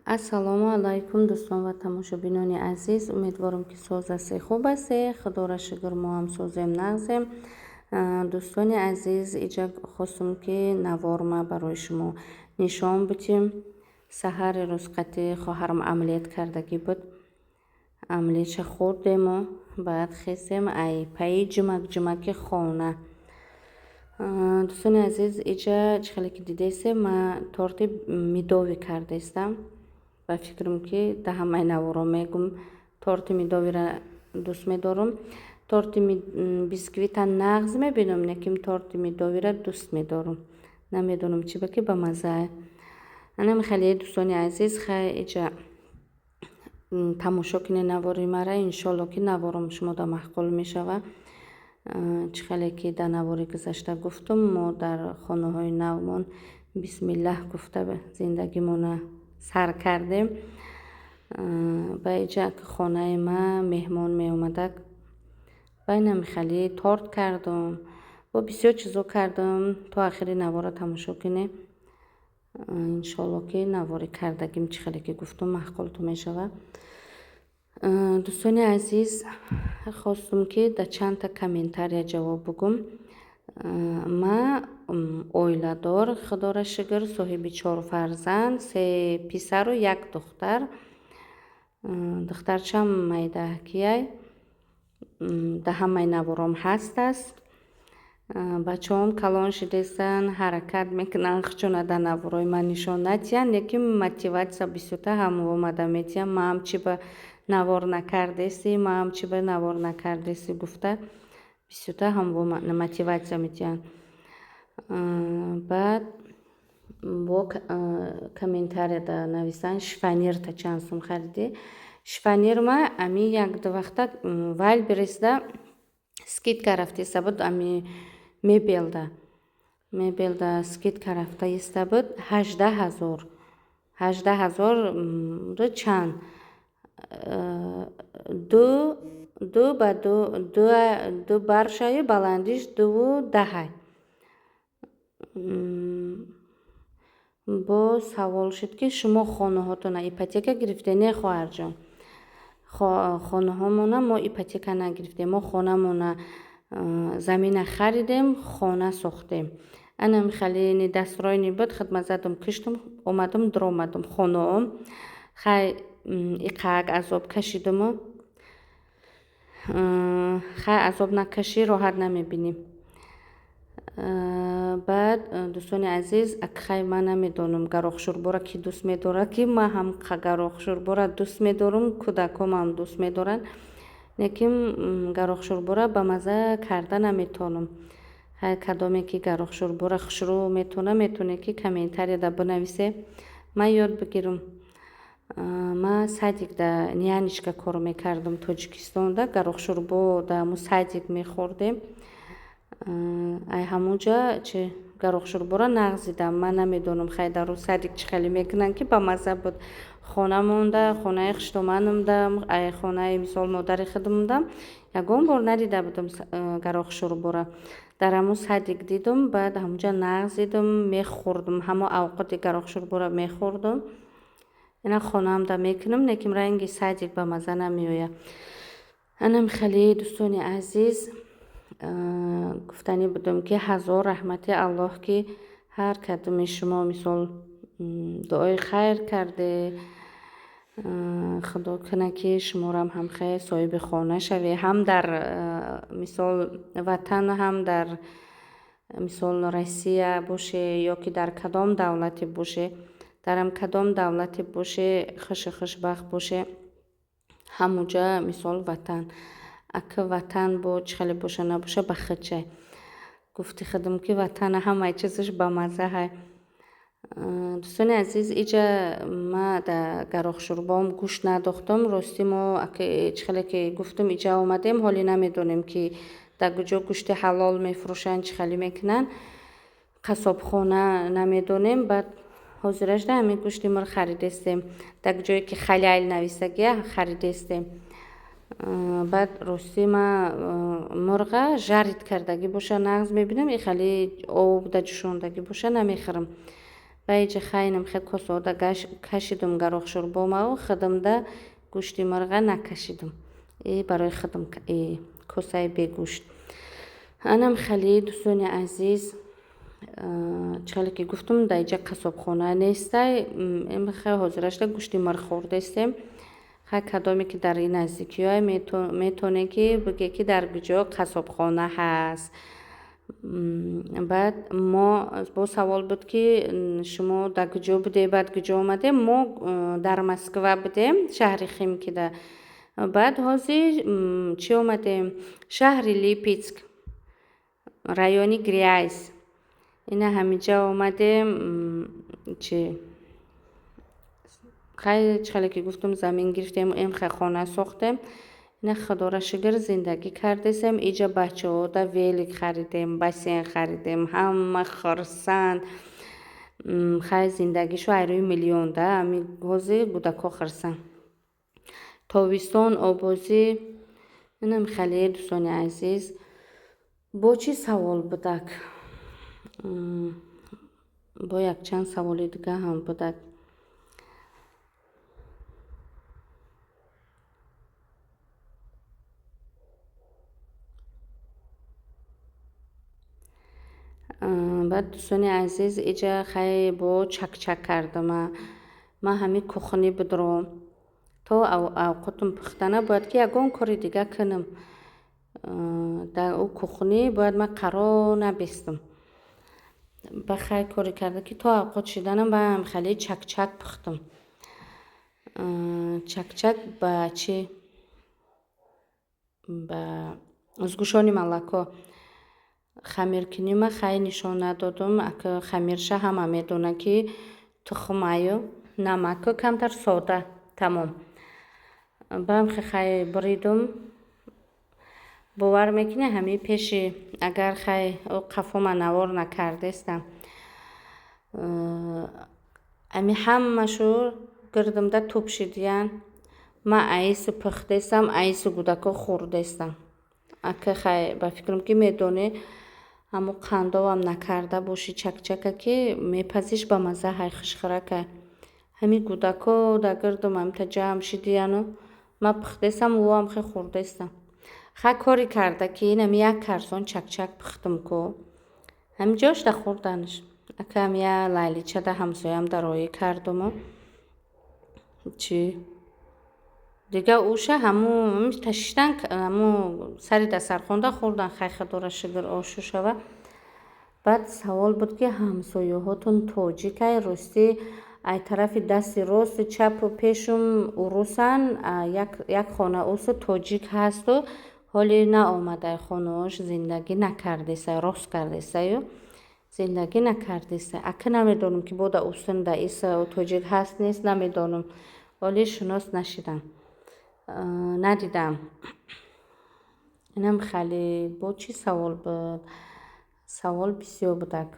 ассалому алайкум дӯстон ва тамошобинони азиз, умедворам ки соз асе, хуб асе. Худора шукр, мо ҳам созем нағзем. Дӯстони азиз, иҷа хостум ки наворма барои шумо нишон бутим. Саҳари рӯз қати хоҳарам омлет кардагӣ буд. Омлетша хӯрдему, баъд хестем ай паи ҷимак-ҷимаки хона. Дӯстони азиз, иҷа чӣ хеле ки дидесем, ма торти мидови кардестам. Ба фикрам ки да ҳамаи наворо мегум торти мидовира дӯст медорам. Торти бисквита нағз мебинам, лекин торти мидовира дӯст медорам. Намедонам чӣ ба ки ба маззае. Анам хеле дӯстони азиз, хай иҷа тамошо кине навори мара. Иншолло ки наворам шумо да маҳқул мешава. Чӣ хеле ки да навори гузашта гуфтам, мо дар хонаҳои навмон бисмиллаҳ гуфта зиндагимона сар кардем. Ба иҷа ки хонаи ма меҳмон меомада, байнам хеле торт кардам, бо бисёр чизо кардам. То ахири навора тамошо кине. Иншолло ки навори кардагим чӣ хеле ки гуфтам маҳқулту мешава. Дӯстони азиз, хостум ки да чандта комментария ҷавоб бигум. Ма оиладор, худора шукр, соҳиби 4 фарзанд, 3 писару 1 духтар. Духтарчам майдаҳкияй, да ҳамаи наворам ҳаст аст. Бачаҳом калон шидестан, ҳаракат мекунанд, хучуна да наворои ман нишон надиҳанд, лекин мотиватсия бисёрта ҳам омада метиҳам. ма ҳам чӣ ба навор накардеси, ма ҳам чӣ ба навор накардеси гуфта бисёрта ҳам мотиватсия метиҳанд. Баъд бо комментария да нависанд, шифонер та чанд сум харидӣ. Шифонер ма ами 1-2 вақта вайлбересда скидка рафтеста буд. Ами мебелда скидка рафтеста буд. 18,000 ду чанд ду ба ду баршаи баландиш 2,10. бо савол шуд ки шумо хонаҳотона ипотека гирифтене хоҳарҷон? Хонаҳомона мо ипотека нагирифтем. Мо хонамона замина харидем, хона сохтем. Анам хеле дастроини буд, хидмат задам, киштам, омадам даромадам хонаам. Хай иқаак азоб кашидаму. Хай азоб накашӣ роҳат намебинем. Баъд дӯстони азиз, хай ман намедонам гарохшӯрбора ки дӯст медорад, ки ман ҳам гарохшӯрбора дӯст медорам, кӯдакам ҳам дӯст медоранд, лекин гарохшӯрбора ба мазза карда наметавонам. Хай кадоме ки гарохшӯрбора хушрӯ метавона, метавоне ки комментария да бинависе, ман ёд бигирам. Ма садик да няничка кор мекардам Тоҷикистонда, гарохшӯрбо да мо садик мехӯрдем. Ай ҳамунҷа чи гарохшӯрбора нағзидам. Ман намедонам хай дар садик чӣ хеле мекунанд, ки ба мазза буд. Хона монда, хонаи хиштоманамдам, ай хонаи мисол модари худамдам ягон бор надида будам гарохшӯрбора. Дар ҳамун садик дидам, баъд ҳамунҷа нағзидам, мехӯрдам, ҳамо авқоти гарохшӯрбора мехӯрдам. Ина хонаамда мекунам, лекин ранги садик ба мазза намеояд. Анам хеле дӯстони азиз, гуфтанӣ будам ки ҳазор раҳмати Аллоҳ ки ҳар кадоми шумо мисол дуои хайр карде. Худо куна ки шуморам ҳам хайр соҳиби хона шаве, ҳам дар мисол ватан, ҳам дар мисол Россия боше, ё ки дар кадом давлате боше, дарам кадом давлате боше, хуши хушбахт боше, ҳамунҷа мисол ватан. Ака ватан бо чӣ хеле боша набоша ба худчай. Гуфти худам ки ватана ҳамаи чизаш ба мазза ҳай. Дӯстони азиз, иҷа ма да гарохшӯрбоам гӯшт надохтам. Рости мо чӣ хеле ки гуфтам иҷа омадем, ҳоли намедонем ки да куҷо гӯшти ҳалол мефурӯшанд, чӣ хеле мекунанд. Қассобхона намедонем. Баъд ҳозираш да ҳамин гӯшти мор харидестем. Да куҷое ки халяль нависагия харидестем. баъд рости ма мурға жарид кардагӣ боша нағз мебинам, хеле об да ҷӯшондагӣ боша намехӯрам. ва иҷа хайнам хе косода кашидум гарохшурбомау хидимда гӯшти марға накашидум. Барои хидим косаи бегӯшт. Анам хеле дӯстони азиз, чихеле ки гуфтум да иҷа қасобхона нестай, хе ҳозирашда гӯшти мар хӯрдестем. Хай кадоме ки дар ин наздикиҳо метоне ки биге ки дар куҷо қасобхона ҳаст. баъд мо бо савол буд ки шумо дар куҷо будем, баъд куҷо омадем. Мо дар Москва будем, шаҳри Химкида. баъд ҳозир чӣ омадем? Шаҳри Липецк, райони Гряз. Ина ҳаминҷа омадем. чихеле ки гуфтум замин гирифтем, хе хона сохтем. ина худора шукр зиндагӣ кардесем. иҷа бачаҳода велик харидем, бассейн харидем, ҳама хурсанд. хай зиндагишо айрӯи миллион да. Ами ҳозир кӯдако хурсанд. тобистон обозӣ. Инам хеле дӯстони азиз, бо чӣ савол будак? бо якчанд саволи дига ҳам будак. баъд дӯстони азиз, иҷа хай бо чакчак кардам. Ман ҳами кухни будро. То авқотум пухтана бояд ки ягон кори дига кунам. дар ӯ кухни бояд ман қарор набистам. ба хай кори карда ки то авқот шиданам ман хеле чакчак пухтам. чакчак ба чӣ? Ба узгушони малако. Хамиркунима хай нишон надодум. Ака хамирша ҳама медона ки тухмаю, намаку камтар сода тамом. баам хай буридум. бовар мекунӣ ҳами пеши агар хай қафома навор накардестам. ами ҳамашу гирдимда тӯб шидиян. Ман аису пухтестам, аису кӯдако хӯрдестам. Ака хай ба фикрам ки медонӣ ҳамо қандовам накарда боши чакчака ки мепазиш ба мазза ҳай хушхӯрака. ҳами кӯдако дар гирдум ҳамта ҷамъ шидияну ман пухтестам, вам хе хӯрдестам. Хай кори карда ки инам як карсон чакчак пухтам ку. ҳаминҷошда хӯрданаш. Акам я лайличада ҳамсоям дароӣ кардуму. Чӣ? Дига уша ҳамун ташиштан, ҳамун сари дастархонда хӯрдан. Хай худора шукр ошу шава. баъд савол буд ки ҳамсояҳотун тоҷикай? Ростӣ ай тарафи дасти росту чапу пешум урусан. як хона усу тоҷик ҳасту ҳоли наомадай хонаош зиндагӣ накардесай, рост кардесаю зиндагӣ накардесай. Ака намедонам ки бода устунда иса тоҷик ҳаст нест, намедонам. ҳоли шунос нашидам, надидам. инам хеле бо чӣ савол буд? Савол бисёр будак.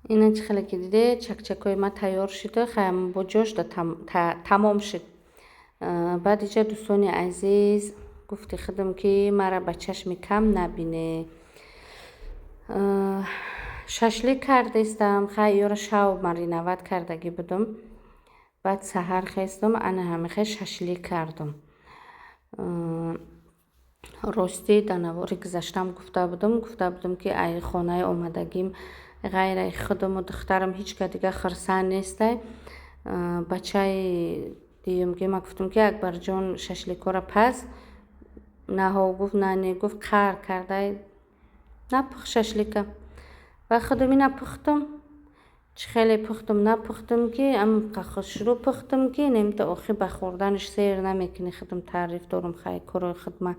ина чихеле ки диде чакчакои ма тайёр шуда, хаям бо ҷошда тамом шуд. баъд иҷа дӯстони азиз гуфти худам ки мара ба чашми кам набине. шашлик кардестам. хай ёра шав мариноват кардагӣ будам. баъд саҳар хестам, ана ҳамихе шашлик кардам. ростӣ дар навори гузаштам гуфта будам ки ай хонаи омадагим ғайраи худаму духтарам ҳеч ка дига хурсанд нестай. бачаи диюмки ма гуфтум ки Акбарҷон шашликора пас наҳо гуфт нане гуфт қар кардай напух шашлика. Ва худами напухтум чӣ хеле пухтум напухтум ки амқа худ шурӯъ пухтум ки немта охир ба хӯрданаш сер намекунӣ. Худам таъриф дорум хай корои худма.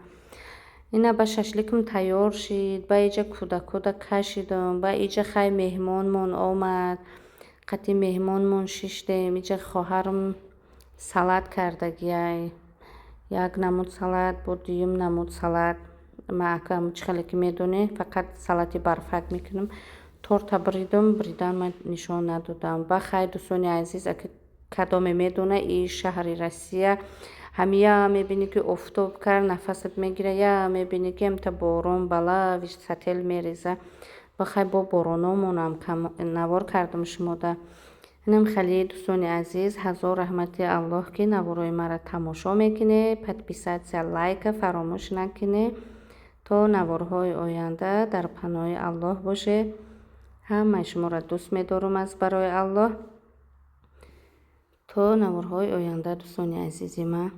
Ина ба шашликам тайёр шид, ба иҷа кӯда кашидум, ба иҷа хай меҳмонмон омад. Қати меҳмонмон шиштем. Иҷа хоҳарам салат кардагиай. Як намуд салат бо дуюм намуд салат. Ма акам чӣ хеле ки медонӣ фақат салати барфак мекунам. Торта бридум, бридан ман нишон надодам. Ба хай дӯстони азиз, ака кадоме медона и шаҳри Россия ҳамия мебинӣ ки офтоб кард, нафасат мегира, я мебинӣ ки амта борон балавиш сател мереза. Ба хай бо борономонам навор кардам шумода. Инам хеле дӯстони азиз, ҳазор раҳмати Аллоҳ ки навораи мара тамошо мекунӣ. Подписатсия, лайка фаромӯш накунӣ. То наворҳои оянда дар паноҳи Аллоҳ бошед. ҳамаи шуморо дӯст медорам аз барои Аллоҳ. То наворҳои оянда дӯстони азизи ман.